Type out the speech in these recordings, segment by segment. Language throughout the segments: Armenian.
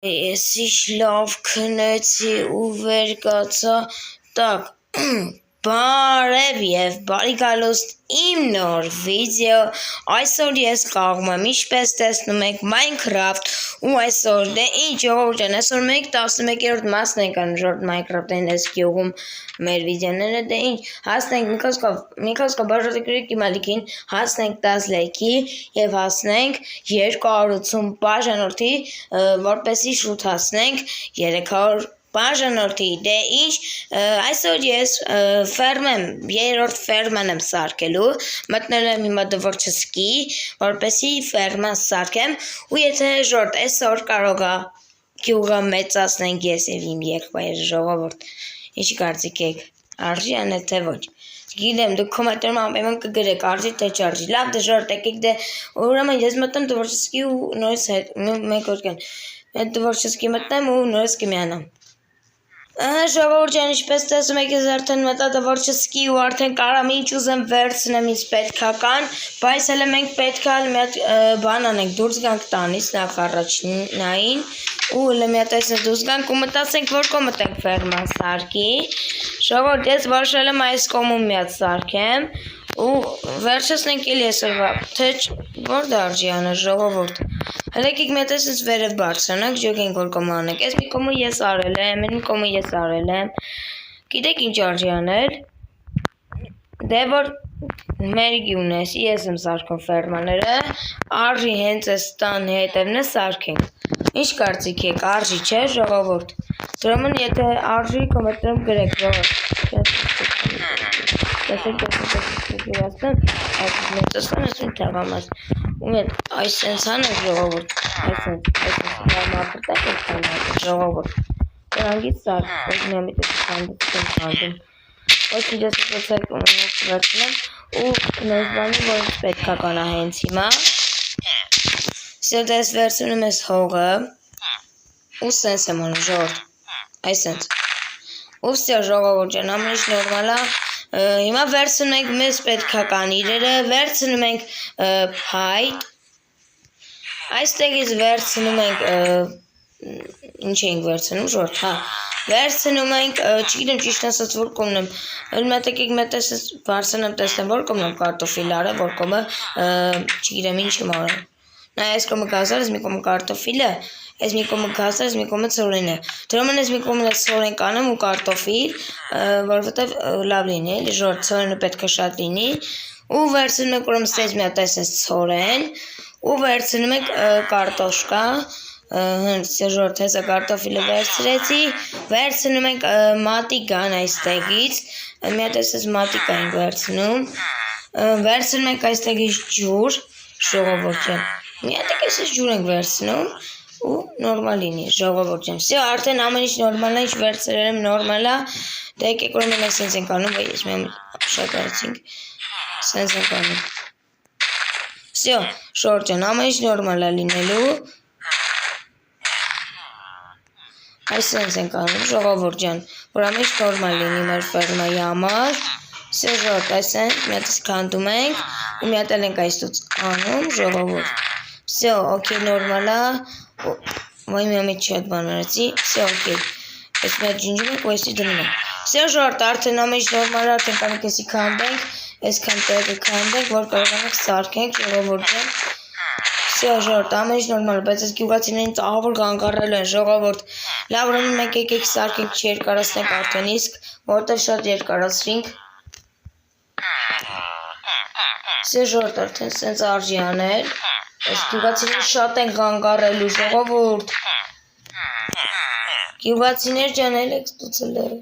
Ես լավ քնեցի ու վեր կացա, տակ, բարև և բարի գալուստ իմ նոր վիդեո, այսօր ես կաղում եմ ինչպես տեսնում եք Minecraft ու այսօր դե ինչ ժողովուրդ են, այսօր մենք 11-րդ մասն ենք անժորդ Minecraft-ին ես գյուղում մեր վիդեոները, դե ինչ հասնենք մի խոսքով բաժոտի գրիք իմալիքին, հասնենք 10 լայքի և հասնենք 280 բաժանորդի, որպեսի շուտ հասնենք 300 բաժանորդի, դե ինչ, այսօր ես երրորդ ֆերման եմ սարքելու, մտնել եմ հիմա դվոր չսկի, որպեսի ֆերման սարքեմ, ու եթե ժորդ այսօր կարող է գյուղը մեծացնենք ես և իմ եղբայրը ժողովուրդ, ինչ կարծիք եք, արժի անել թե ոչ, գիտեմ դուք կոմենտարում ամեն կգրեք արժի թե չարժի, լավ դե ժորդ եկեք դե, ուրեմն ես մտնում դվոր չսկի ու նորից հետ, մեկ որ կեն, դվոր չսկի մտնեմ ու նորից կմիանամ Ժողովուրդ ջան, ինչպես տեսնում եք, ես արդեն մտա դվոր չսկի ու արդեն կարամ ինչ ուզեմ վերցնեմ ինձ պետքական, բայց հələ մենք պետք է մի հատ բան անենք, դուրս գանք տանից նախ առաջնային ու հələ մի հատ այսպես դուրս գանք ու մտածենք, որ կողմ մտենք ֆերման սարքի, ժողովուրդ ես որոշել եմ այս կողմում մի հատ սարքեմ ու վերջացնենք էլի այսօրվա, թե որ դարժի անել ժողովուրդ Հլեկիք մի հատ այսպես վերև բարձրանանք, ջոքենք որ կոմը անենք, այս մի կոմը ես արել եմ, մի կոմը ես արել եմ, գիտեք ինչ արժի անել, դե որ մեր գյուղնես, ես եմ սարքում ֆերմաները, արժի հենց այս տան հետևն է սարքենք, ինչ կարծիք եք, արժի չէ ժողովուրդ, դրոմն եթե արժի կոմենտարում գրեք ժողովուրդ, ու մետ այս սենց հանենք ժողովուրդ, ժողովուրդ, դրանգից սարք, ոչ միամիտ հանդիցում, ոչ ինչ ես ուծեք վերցնեմ ու նոյս բանի, որ ինձ պետքական է հենց հիմա, սյոտ ես վերցնում ես հողը ու սենց եմ անում ժողովուրդ, այս սենց, ու սյո ժողովուրդ ջան, ամեն ինչ նորմալ է, հիմա վերցնում ենք մեզ պետքական իրերը, վերցնում ենք փայտ, այստեղից վերցնում ենք, ինչ ենք վերցնում ժորդ, վերցնում ենք, չգիտեմ ճիշտ ասած որ կոմն եմ, մետեք եք մետ ես վարսանեմ տեսնեմ որ կոմն եմ կարտոֆիլ արը, որ կոմը, չգիտեմ ինչ եմ արել, նա այս կոմը գազար, ես մի կոմը կարտոֆիլը, ես մի կոմը գազար, ես մի կոմը ծորին է, դրոմն ես մի կոմը ծորին կանեմ ու կարտոֆիլ, որովհետև լավ լինի, էլի ժորդ ծորինը պետք է շատ լինի, ու վերցնում ենք ուրեմ ստեջ մի հատ այս ծորեն, ու վերցնում ենք կարտոշկա, ժորդ հեսա կարտոֆիլը վերցրեցի, վերցնում ենք մատիկան այստեղից, մի հատ այս մատիկա ենք վերցնում, վերցնում ենք այստեղից ջուր, ժողովուրդ ջան, մի հատ այս ջուր ենք վերցնում, ու նորմալ լինի, ժողովուրդ ջան, սյո արդեն ամեն ինչ նորմալ է, ինչ վերցրել եմ նորմալ է, դե եկեք ուրեմն մենք սենց ենք անում, բայց ես մի շատ արեցինք, սենց ենք անում, սյո ժողովուրդ ջան, ամեն ինչ նորմալ է լինելու, այս սենց ենք անում, ժողովուրդ ջան, որ ամեն ինչ նորմալ լինի մեր ֆերմայի համար, սյո ժողովուրդ, այս սենց մի հատ քանդում ենք, ու մի հատ էլ ենք այստուց անում, ժողովուրդ, սյո, օքեյ նորմալ է, Ոյ մի ամիտ շատ բան արեցի, սյո օքեյ, ես մի հատ ջինջում ենք ու այսի դնում ենք, սյո ժորդ արդեն ամեն ինչ նորմալ է, արդեն կանենք եսի քանդենք, այսքան տեղը քանդենք, որ կարողանանք սարքենք, ժողովուրդ ջան, սյո ժորդ, ամեն ինչ նորմալ է, բայց այս գյուղացիներին ահավոր գանգարել են, ժողովուրդ, լավ ուրեմն մենք եկեք սարքենք չերկարացնենք արդեն իսկ, որտև շատ երկարացրինք, սյո ժորդ արդեն սենց արժի անել, Այս գյուղացիներ շատ են գանգարելու, ժողովուրդ, գյուղացիներ ջանել եք ստուցելերը,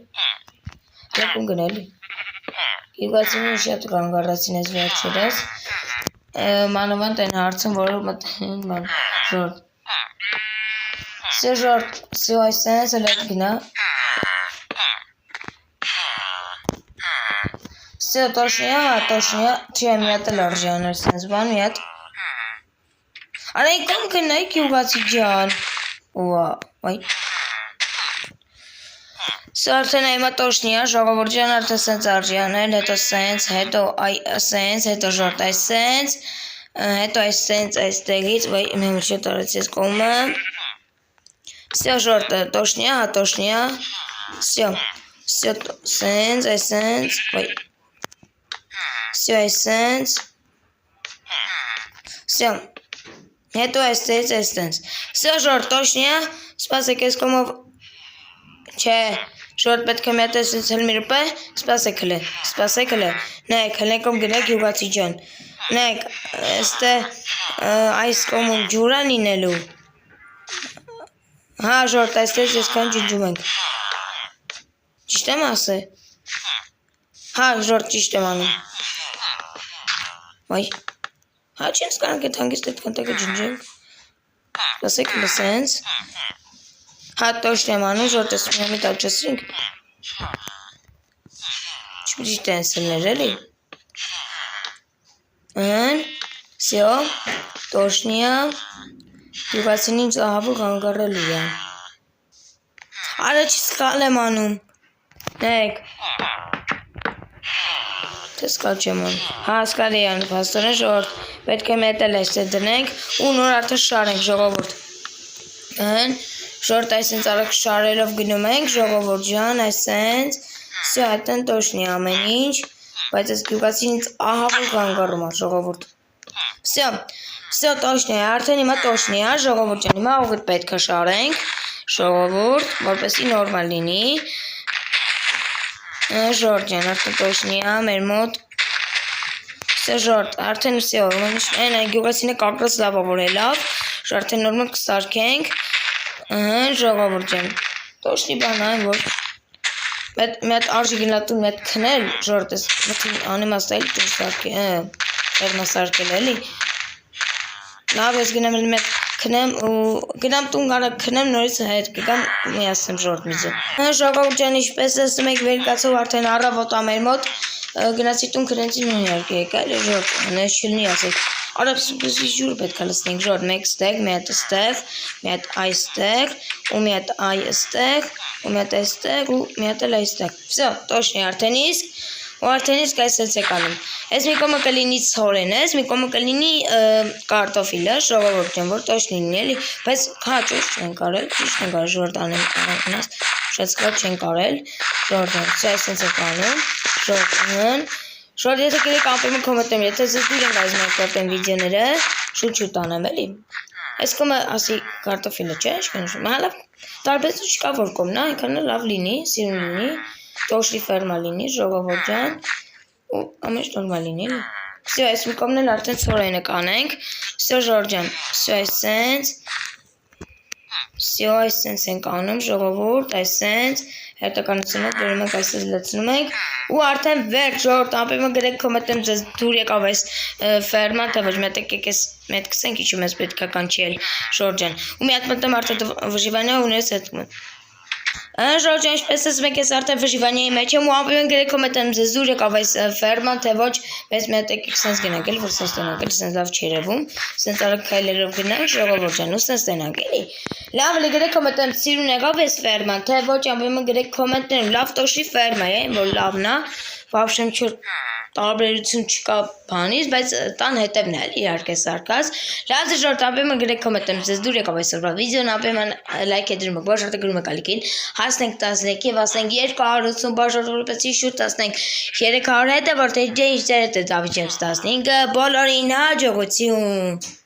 եկում գնելի, գյուղացիները շատ գանգարացին ես վերցրես, մանավանդ են հարցում, որ մտեն ման, ժորդ, սյո ժորդ, սյո այս սենս էլ էտ գնա, սյո տոշնիա, չի մի հատ էլ արժի աներ սենս բան, մի հատ, Արեի կոմ կնայի գյուղացի ջան, ուա, ոյ, սա արդեն այմա տոշնիա, ժողովուրդ ջան արդեն սենց արժի անել, հետո սենց, հետո սենց, հետո ժորդ այս սենց, հետո այս սենց այստեղից, ոյ, մի մուշետ արեց ես կոմը, Все, жорտը, տոշնյա, Все, սենց, ոյ, Все, սենց, Все, հետո այստենց, Все, ժորտ, տոշնյա, սպասեք ես կոմով, չէ, ժորտ պետք է մի հատ էսենց հել մի ռպե, սպասեք հլը, նայք, հլեն կոմ գնեք յուղացի ջան, նայք, էստե այս կոմում ջուրա լինելու, հա ժորտ, այստենց ես կան ջնջում ենք, ճիշտ եմ ասե, հա ժորտ ճիշտ եմ անում, ոյ, հա չենց կանք էտ հանգիստ էտ կանտակը ջնջենք, սպասեք հլը սենց, հա տոշն եմ անում, ժորտ ես միամի տավճասրինք, չպրիշտ են սլներ էլի, Все, տոշնյա, յուղացին ինձ ահավուղ անգարելու է, արա չի սկալ եմ անում, նեք, թե սկալ չեմ անում, հա սկալ է անում, պաստորեն ժորտ, պետք է մետել այս է դնենք, ու նոր արդը շարենք ժողովորդ, ժորտ այսենց արակ շարելով գնում ենք, ժողովորդ ջան, այսենց, Все, այդեն տոշնի ամեն ինչ, բայց այս գյուղացին ինձ ահավուղ անգարում է, ժողովորդ, Все, տոշնի է, արդեն հիմա տոշնի է, ժողովորդ ջան, հիմա ուղիտ պետք է շարենք, ժողովորդ, որպեսի նորմալ լինի, ժորտ ջան, արդեն տոշնի է, մեր մոտ, Все, ժորտ, արդեն все, այն գյուղացինը կակրոց լավ ավորելով, արդեն նորմալ կսարկենք, ժողովորդ ջան, տոշնի բան այն, որ մի հատ արժի գնատուն մի հատ քնել, ժորտ ես, անեմ աստայլի տուն սարկել, երնասարկել էլի, լավ ես գնամ մի հատ քնեմ ու գնամ տուն գարա քնեմ նորից հետ կգամ մի ասեմ ժորտ միզը, ժողովորդ ջան, ինչպես ասում եք վերկացով արդեն առավոտա մեր մոտ, գնացի տուն քնեցի նույն երկի եկա էլի ժորտ, նես չլնի ասեք, արաբսի ջուր պետք է լսնենք ժորտ, մեկ ստեղ, մի հատ ստեղ, մի հատ այստեղ, ու մի հատ այստեղ, ու մի հատ այստեղ, ու մի հատ էլ այստեղ, Все, տոշնի արդեն իսկ, ու արդեն իսկ այսպես եք անում, ես մի կոմը կլինի ցորեն ես, մի կոմը կլինի կարտոֆիլը, ժողովորդ ջան, որ տոշնի լինի էլի, բայց հա ճիշտ չեն կարել, ժորտ անեմ, շատ սկալ չեն կարել, ժորտ այսպես եք անում, Ժորտ եթե կերեք ապրումը կոմետեմ, եթե զս դուր ենք այս մենք կորտեմ վիդեոները, շուտ անեմ էլի, այս կոմը ասի կարտոֆիլը չէ, շկնուշում, հա լավ, տարբեցու չկա որ կոմն, այնքան լավ լինի, սիրուն լինի, տոշնի ֆերմա լինի, ժողովորդ ջան, ու ամենջ նորմալ լինի, Все, այս մի կոմն էլ արդեն ցորենը կանենք, Все, ժորտ ջան, Все, այսենց ենք անում, ժողովորդ, այսենց, հերտականությունը դուրում ենք այսպես լցնում ենք, ու արդեն վերջ ժորտ, ապեմը գրեք կոմետեմ ձեզ դուր եկավ այս ֆերման, թե ոչ մետեք եկես մետ կսենք իչում ես պետք է կանչի էլ ժորտ ջան, ու մի հատ մտեմ արդեն վժիվանյա ունես հետ Ժորտ ջան, ինչպես ասում եք, ես արդեն վժիվանյայի մեջ եմ ու ապեմը գրեք կոմետեմ ձեզ դուր եկավ այս ֆերման, թե ոչ մեզ մի հատ եկեք սենց գնանք էլ, որ սենց տենանք էլ, սենց լավ չերևում, սենց արագ քայլերով գնանք, ժողովորդ ջան, ու սենց տենանք էլի, լավ լի գրեք կոմետեմ սիրուն եղավ այս ֆերման, թե ոչ ապեմը գրեք կոմենտներում, լավ տոշի ֆերմա է, որ լավն է, վաբշեմ չոր տարբերություն չկա բանից, բայց տան հետևն է իհարկե սարկած, լավ ժորտ ապեմը գրեք կոմենտներում, ձեզ դուր եկավ այսօրվա վիդեոն, ապեմը լայք է դրում եք, բաժ ժորտը գրում եք ալիքին, հասնենք 13 եւ ասենք 280 բաժ ժորտ որպեսզի շուտ հասնենք 300 հետը, որտեղ ինչ դեր է Դավիթ Ջեյմս 15-ը, բոլորին հաջողություն